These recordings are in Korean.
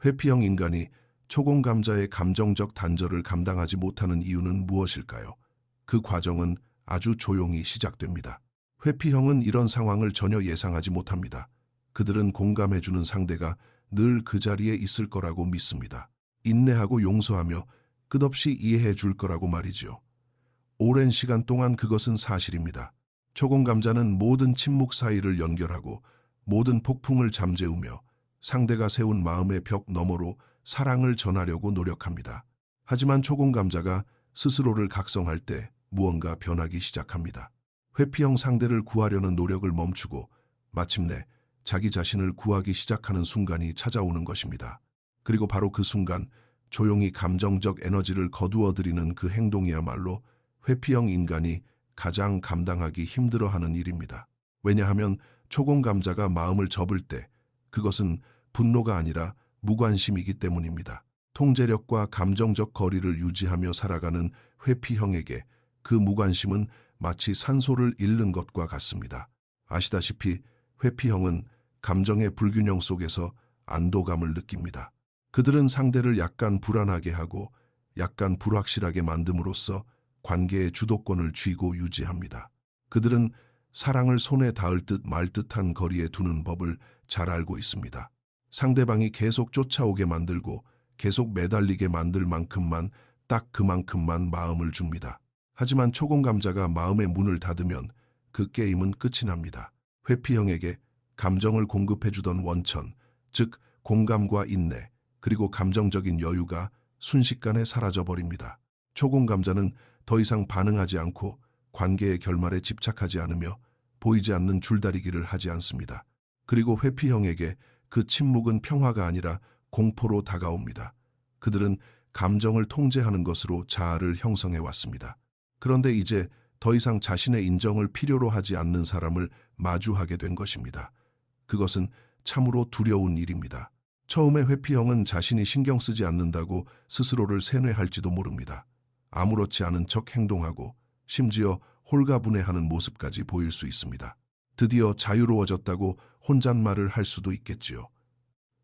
회피형 인간이 초공감자의 감정적 단절을 감당하지 못하는 이유는 무엇일까요? 그 과정은 아주 조용히 시작됩니다. 회피형은 이런 상황을 전혀 예상하지 못합니다. 그들은 공감해주는 상대가 늘 그 자리에 있을 거라고 믿습니다. 인내하고 용서하며 끝없이 이해해 줄 거라고 말이지요. 오랜 시간 동안 그것은 사실입니다. 초공감자는 모든 침묵 사이를 연결하고 모든 폭풍을 잠재우며 상대가 세운 마음의 벽 너머로 사랑을 전하려고 노력합니다. 하지만 초공감자가 스스로를 각성할 때 무언가 변하기 시작합니다. 회피형 상대를 구하려는 노력을 멈추고 마침내 자기 자신을 구하기 시작하는 순간이 찾아오는 것입니다. 그리고 바로 그 순간 조용히 감정적 에너지를 거두어들이는 그 행동이야말로 회피형 인간이 가장 감당하기 힘들어하는 일입니다. 왜냐하면 초공감자가 마음을 접을 때 그것은 분노가 아니라 무관심이기 때문입니다. 통제력과 감정적 거리를 유지하며 살아가는 회피형에게 그 무관심은 마치 산소를 잃는 것과 같습니다. 아시다시피 회피형은 감정의 불균형 속에서 안도감을 느낍니다. 그들은 상대를 약간 불안하게 하고 약간 불확실하게 만듦으로써 관계의 주도권을 쥐고 유지합니다. 그들은 사랑을 손에 닿을 듯 말 듯한 거리에 두는 법을 잘 알고 있습니다. 상대방이 계속 쫓아오게 만들고 계속 매달리게 만들 만큼만 딱 그만큼만 마음을 줍니다. 하지만 초공감자가 마음의 문을 닫으면 그 게임은 끝이 납니다. 회피형에게 감정을 공급해주던 원천, 즉 공감과 인내, 그리고 감정적인 여유가 순식간에 사라져버립니다. 초공감자는 더 이상 반응하지 않고 관계의 결말에 집착하지 않으며 보이지 않는 줄다리기를 하지 않습니다. 그리고 회피형에게 그 침묵은 평화가 아니라 공포로 다가옵니다. 그들은 감정을 통제하는 것으로 자아를 형성해 왔습니다. 그런데 이제 더 이상 자신의 인정을 필요로 하지 않는 사람을 마주하게 된 것입니다. 그것은 참으로 두려운 일입니다. 처음에 회피형은 자신이 신경 쓰지 않는다고 스스로를 세뇌할지도 모릅니다. 아무렇지 않은 척 행동하고 심지어 홀가분해하는 모습까지 보일 수 있습니다. 드디어 자유로워졌다고 혼잣말을 할 수도 있겠지요.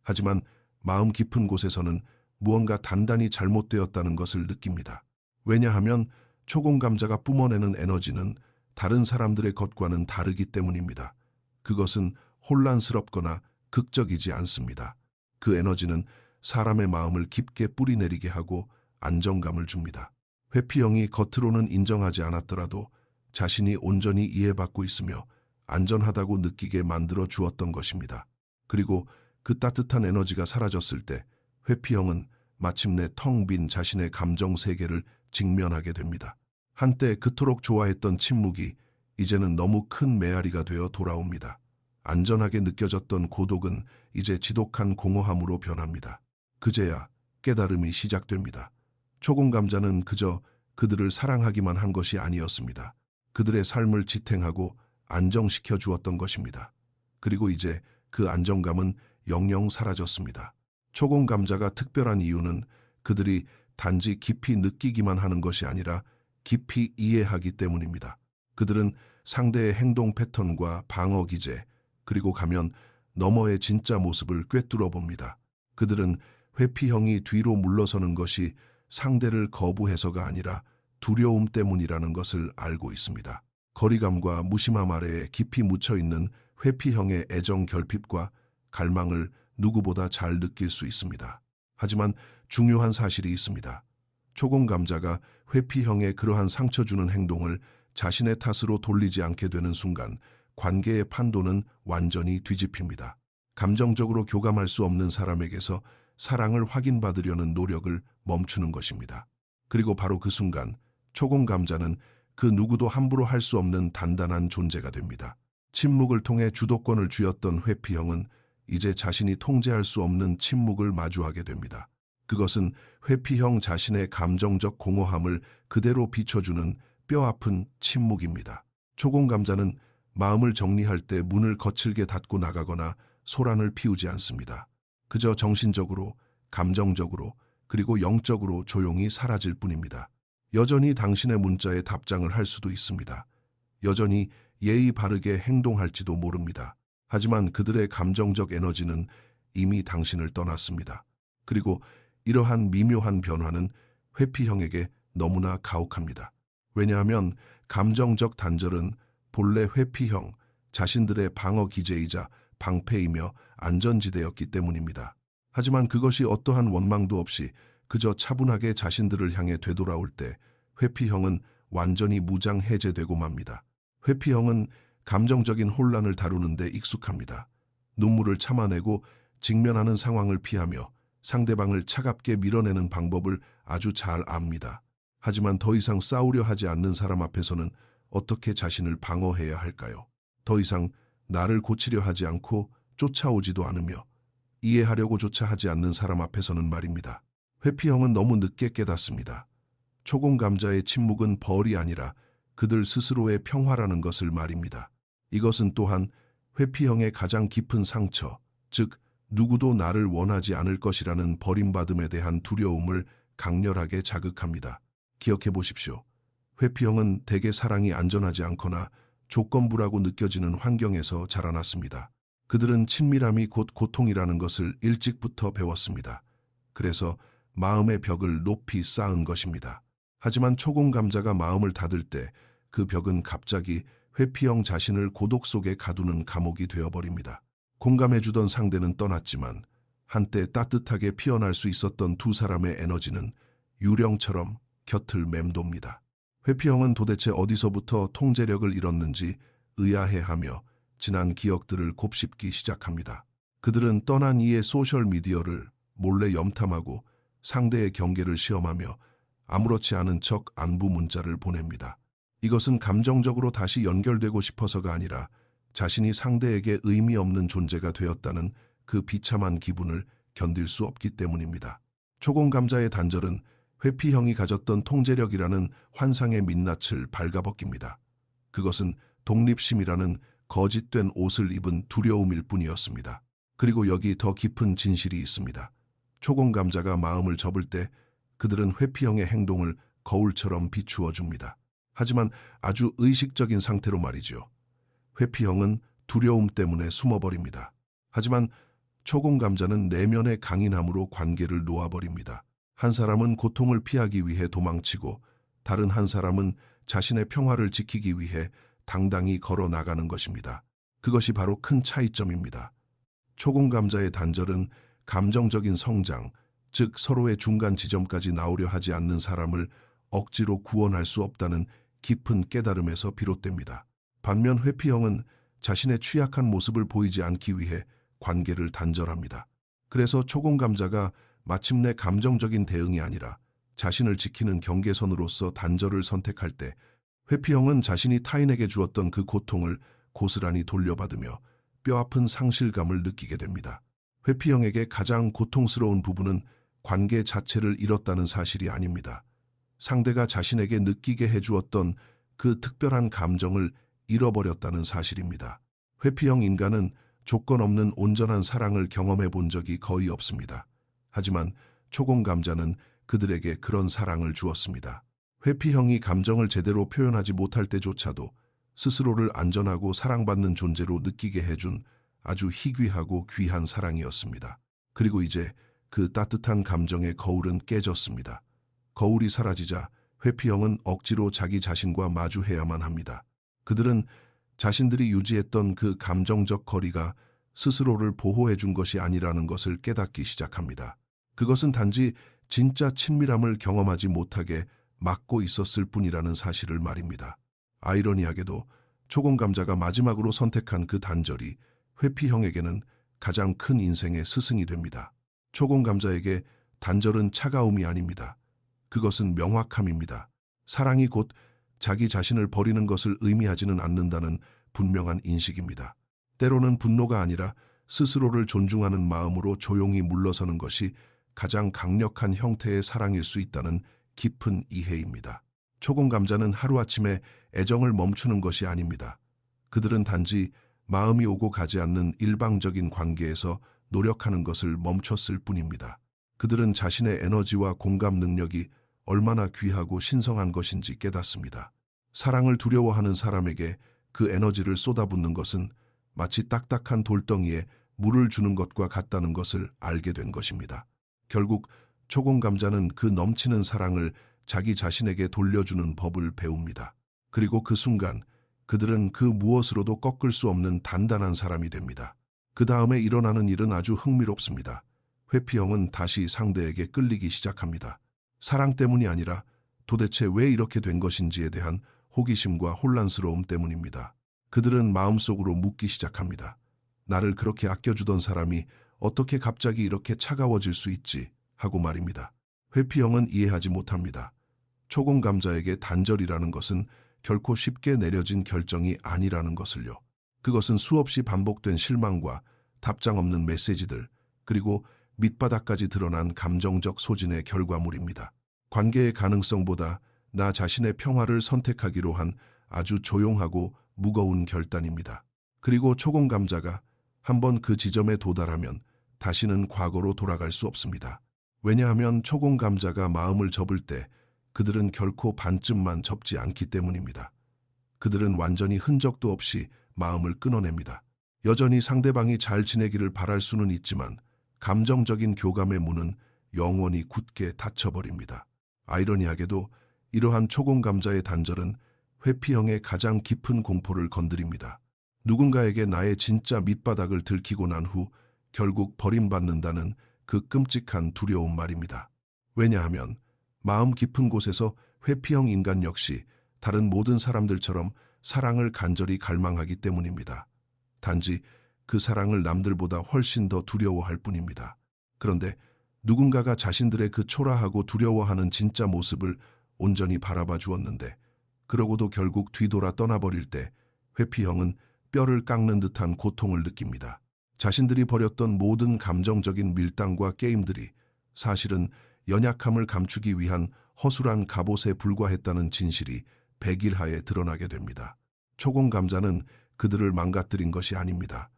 하지만 마음 깊은 곳에서는 무언가 단단히 잘못되었다는 것을 느낍니다. 왜냐하면 초공감자가 뿜어내는 에너지는 다른 사람들의 것과는 다르기 때문입니다. 그것은 혼란스럽거나 극적이지 않습니다. 그 에너지는 사람의 마음을 깊게 뿌리내리게 하고 안정감을 줍니다. 회피형이 겉으로는 인정하지 않았더라도 자신이 온전히 이해받고 있으며 안전하다고 느끼게 만들어 주었던 것입니다. 그리고 그 따뜻한 에너지가 사라졌을 때 회피형은 마침내 텅 빈 자신의 감정 세계를 직면하게 됩니다. 한때 그토록 좋아했던 침묵이 이제는 너무 큰 메아리가 되어 돌아옵니다. 안전하게 느껴졌던 고독은 이제 지독한 공허함으로 변합니다. 그제야 깨달음이 시작됩니다. 초공감자는 그저 그들을 사랑하기만 한 것이 아니었습니다. 그들의 삶을 지탱하고 안정시켜 주었던 것입니다. 그리고 이제 그 안정감은 영영 사라졌습니다. 초공감자가 특별한 이유는 그들이 단지 깊이 느끼기만 하는 것이 아니라 깊이 이해하기 때문입니다. 그들은 상대의 행동 패턴과 방어 기제, 그리고 가면 너머의 진짜 모습을 꿰뚫어 봅니다. 그들은 회피형이 뒤로 물러서는 것이 상대를 거부해서가 아니라 두려움 때문이라는 것을 알고 있습니다. 거리감과 무심함 아래에 깊이 묻혀있는 회피형의 애정 결핍과 갈망을 누구보다 잘 느낄 수 있습니다. 하지만 중요한 사실이 있습니다. 초공감자가 회피형의 그러한 상처 주는 행동을 자신의 탓으로 돌리지 않게 되는 순간 관계의 판도는 완전히 뒤집힙니다. 감정적으로 교감할 수 없는 사람에게서 사랑을 확인받으려는 노력을 멈추는 것입니다. 그리고 바로 그 순간 초공감자는 그 누구도 함부로 할 수 없는 단단한 존재가 됩니다. 침묵을 통해 주도권을 쥐었던 회피형은 이제 자신이 통제할 수 없는 침묵을 마주하게 됩니다. 그것은 회피형 자신의 감정적 공허함을 그대로 비춰주는 뼈아픈 침묵입니다. 초공감자는 마음을 정리할 때 문을 거칠게 닫고 나가거나 소란을 피우지 않습니다. 그저 정신적으로, 감정적으로, 그리고 영적으로 조용히 사라질 뿐입니다. 여전히 당신의 문자에 답장을 할 수도 있습니다. 여전히 예의 바르게 행동할지도 모릅니다. 하지만 그들의 감정적 에너지는 이미 당신을 떠났습니다. 그리고 이러한 미묘한 변화는 회피형에게 너무나 가혹합니다. 왜냐하면 감정적 단절은 본래 회피형 자신들의 방어 기제이자 방패이며 안전지대였기 때문입니다. 하지만 그것이 어떠한 원망도 없이 그저 차분하게 자신들을 향해 되돌아올 때 회피형은 완전히 무장 해제되고 맙니다. 회피형은 감정적인 혼란을 다루는 데 익숙합니다. 눈물을 참아내고 직면하는 상황을 피하며 상대방을 차갑게 밀어내는 방법을 아주 잘 압니다. 하지만 더 이상 싸우려 하지 않는 사람 앞에서는 어떻게 자신을 방어해야 할까요? 더 이상 나를 고치려 하지 않고 쫓아오지도 않으며 이해하려고조차 하지 않는 사람 앞에서는 말입니다. 회피형은 너무 늦게 깨닫습니다. 초공감자의 침묵은 벌이 아니라 그들 스스로의 평화라는 것을 말입니다. 이것은 또한 회피형의 가장 깊은 상처, 즉 누구도 나를 원하지 않을 것이라는 버림받음에 대한 두려움을 강렬하게 자극합니다. 기억해 보십시오. 회피형은 대개 사랑이 안전하지 않거나 조건부라고 느껴지는 환경에서 자라났습니다. 그들은 친밀함이 곧 고통이라는 것을 일찍부터 배웠습니다. 그래서 마음의 벽을 높이 쌓은 것입니다. 하지만 초공감자가 마음을 닫을 때 그 벽은 갑자기 회피형 자신을 고독 속에 가두는 감옥이 되어버립니다. 공감해주던 상대는 떠났지만 한때 따뜻하게 피어날 수 있었던 두 사람의 에너지는 유령처럼 곁을 맴돕니다. 회피형은 도대체 어디서부터 통제력을 잃었는지 의아해하며 지난 기억들을 곱씹기 시작합니다. 그들은 떠난 이의 소셜미디어를 몰래 염탐하고 상대의 경계를 시험하며 아무렇지 않은 척 안부 문자를 보냅니다. 이것은 감정적으로 다시 연결되고 싶어서가 아니라 자신이 상대에게 의미 없는 존재가 되었다는 그 비참한 기분을 견딜 수 없기 때문입니다. 초공감자의 단절은 회피형이 가졌던 통제력이라는 환상의 민낯을 발가벗깁니다. 그것은 독립심이라는 거짓된 옷을 입은 두려움일 뿐이었습니다. 그리고 여기 더 깊은 진실이 있습니다. 초공감자가 마음을 접을 때 그들은 회피형의 행동을 거울처럼 비추어 줍니다. 하지만 아주 의식적인 상태로 말이죠. 회피형은 두려움 때문에 숨어버립니다. 하지만 초공감자는 내면의 강인함으로 관계를 놓아버립니다. 한 사람은 고통을 피하기 위해 도망치고 다른 한 사람은 자신의 평화를 지키기 위해 당당히 걸어 나가는 것입니다. 그것이 바로 큰 차이점입니다. 초공감자의 단절은 감정적인 성장, 즉 서로의 중간 지점까지 나오려 하지 않는 사람을 억지로 구원할 수 없다는 깊은 깨달음에서 비롯됩니다. 반면 회피형은 자신의 취약한 모습을 보이지 않기 위해 관계를 단절합니다. 그래서 초공감자가 마침내 감정적인 대응이 아니라 자신을 지키는 경계선으로서 단절을 선택할 때 회피형은 자신이 타인에게 주었던 그 고통을 고스란히 돌려받으며 뼈아픈 상실감을 느끼게 됩니다. 회피형에게 가장 고통스러운 부분은 관계 자체를 잃었다는 사실이 아닙니다. 상대가 자신에게 느끼게 해주었던 그 특별한 감정을 잃어버렸다는 사실입니다. 회피형 인간은 조건 없는 온전한 사랑을 경험해 본 적이 거의 없습니다. 하지만 초공감자는 그들에게 그런 사랑을 주었습니다. 회피형이 감정을 제대로 표현하지 못할 때조차도 스스로를 안전하고 사랑받는 존재로 느끼게 해준 아주 희귀하고 귀한 사랑이었습니다. 그리고 이제 그 따뜻한 감정의 거울은 깨졌습니다. 거울이 사라지자 회피형은 억지로 자기 자신과 마주해야만 합니다. 그들은 자신들이 유지했던 그 감정적 거리가 스스로를 보호해 준 것이 아니라는 것을 깨닫기 시작합니다. 그것은 단지 진짜 친밀함을 경험하지 못하게 막고 있었을 뿐이라는 사실을 말입니다. 아이러니하게도 초공감자가 마지막으로 선택한 그 단절이 회피형에게는 가장 큰 인생의 스승이 됩니다. 초공감자에게 단절은 차가움이 아닙니다. 그것은 명확함입니다. 사랑이 곧 자기 자신을 버리는 것을 의미하지는 않는다는 분명한 인식입니다. 때로는 분노가 아니라 스스로를 존중하는 마음으로 조용히 물러서는 것이 가장 강력한 형태의 사랑일 수 있다는 깊은 이해입니다. 초공감자는 하루아침에 애정을 멈추는 것이 아닙니다. 그들은 단지 마음이 오고 가지 않는 일방적인 관계에서 노력하는 것을 멈췄을 뿐입니다. 그들은 자신의 에너지와 공감 능력이 얼마나 귀하고 신성한 것인지 깨닫습니다. 사랑을 두려워하는 사람에게 그 에너지를 쏟아붓는 것은 마치 딱딱한 돌덩이에 물을 주는 것과 같다는 것을 알게 된 것입니다. 결국 초공감자는 그 넘치는 사랑을 자기 자신에게 돌려주는 법을 배웁니다. 그리고 그 순간 그들은 그 무엇으로도 꺾을 수 없는 단단한 사람이 됩니다. 그 다음에 일어나는 일은 아주 흥미롭습니다. 회피형은 다시 상대에게 끌리기 시작합니다. 사랑 때문이 아니라 도대체 왜 이렇게 된 것인지에 대한 호기심과 혼란스러움 때문입니다. 그들은 마음속으로 묻기 시작합니다. 나를 그렇게 아껴주던 사람이 어떻게 갑자기 이렇게 차가워질 수 있지? 하고 말입니다. 회피형은 이해하지 못합니다. 초공감자에게 단절이라는 것은 결코 쉽게 내려진 결정이 아니라는 것을요. 그것은 수없이 반복된 실망과 답장 없는 메시지들, 그리고 밑바닥까지 드러난 감정적 소진의 결과물입니다. 관계의 가능성보다 나 자신의 평화를 선택하기로 한 아주 조용하고 무거운 결단입니다. 그리고 초공감자가 한번 그 지점에 도달하면 다시는 과거로 돌아갈 수 없습니다. 왜냐하면 초공감자가 마음을 접을 때 그들은 결코 반쯤만 접지 않기 때문입니다. 그들은 완전히 흔적도 없이 마음을 끊어냅니다. 여전히 상대방이 잘 지내기를 바랄 수는 있지만 감정적인 교감의 문은 영원히 굳게 닫혀버립니다. 아이러니하게도 이러한 초공감자의 단절은 회피형의 가장 깊은 공포를 건드립니다. 누군가에게 나의 진짜 밑바닥을 들키고 난 후 결국 버림받는다는 그 끔찍한 두려움 말입니다. 왜냐하면 마음 깊은 곳에서 회피형 인간 역시 다른 모든 사람들처럼 사랑을 간절히 갈망하기 때문입니다. 단지 그 사랑을 남들보다 훨씬 더 두려워할 뿐입니다. 그런데 누군가가 자신들의 그 초라하고 두려워하는 진짜 모습을 온전히 바라봐 주었는데 그러고도 결국 뒤돌아 떠나버릴 때 회피형은 뼈를 깎는 듯한 고통을 느낍니다. 자신들이 벌였던 모든 감정적인 밀당과 게임들이 사실은 연약함을 감추기 위한 허술한 갑옷에 불과했다는 진실이 백일하에 드러나게 됩니다. 초공감자는 그들을 망가뜨린 것이 아닙니다.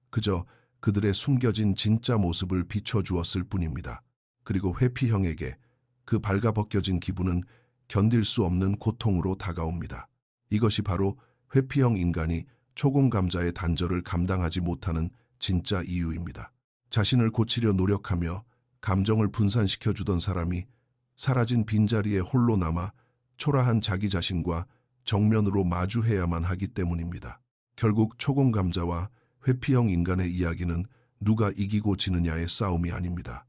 그저 그들의 숨겨진 진짜 모습을 비춰주었을 뿐입니다. 그리고 회피형에게 그 발가벗겨진 기분은 견딜 수 없는 고통으로 다가옵니다. 이것이 바로 회피형 인간이 초공감자의 단절을 감당하지 못하는 진짜 이유입니다. 자신을 고치려 노력하며 감정을 분산시켜주던 사람이 사라진 빈자리에 홀로 남아 초라한 자기 자신과 정면으로 마주해야만 하기 때문입니다. 결국 초공감자와 회피형 인간의 이야기는 누가 이기고 지느냐의 싸움이 아닙니다.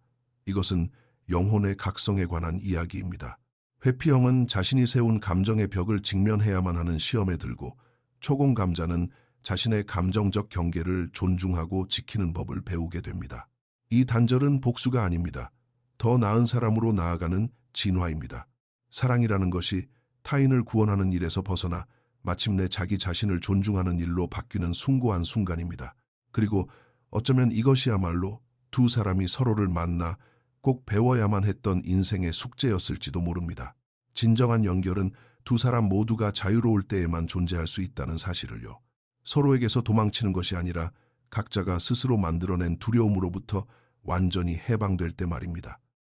이것은 영혼의 각성에 관한 이야기입니다. 회피형은 자신이 세운 감정의 벽을 직면해야만 하는 시험에 들고 초공감자는 자신의 감정적 경계를 존중하고 지키는 법을 배우게 됩니다. 이 단절은 복수가 아닙니다. 더 나은 사람으로 나아가는 진화입니다. 사랑이라는 것이 타인을 구원하는 일에서 벗어나 마침내 자기 자신을 존중하는 일로 바뀌는 숭고한 순간입니다. 그리고 어쩌면 이것이야말로 두 사람이 서로를 만나 꼭 배워야만 했던 인생의 숙제였을지도 모릅니다. 진정한 연결은 두 사람 모두가 자유로울 때에만 존재할 수 있다는 사실을요. 서로에게서 도망치는 것이 아니라 각자가 스스로 만들어낸 두려움으로부터 완전히 해방될 때 말입니다.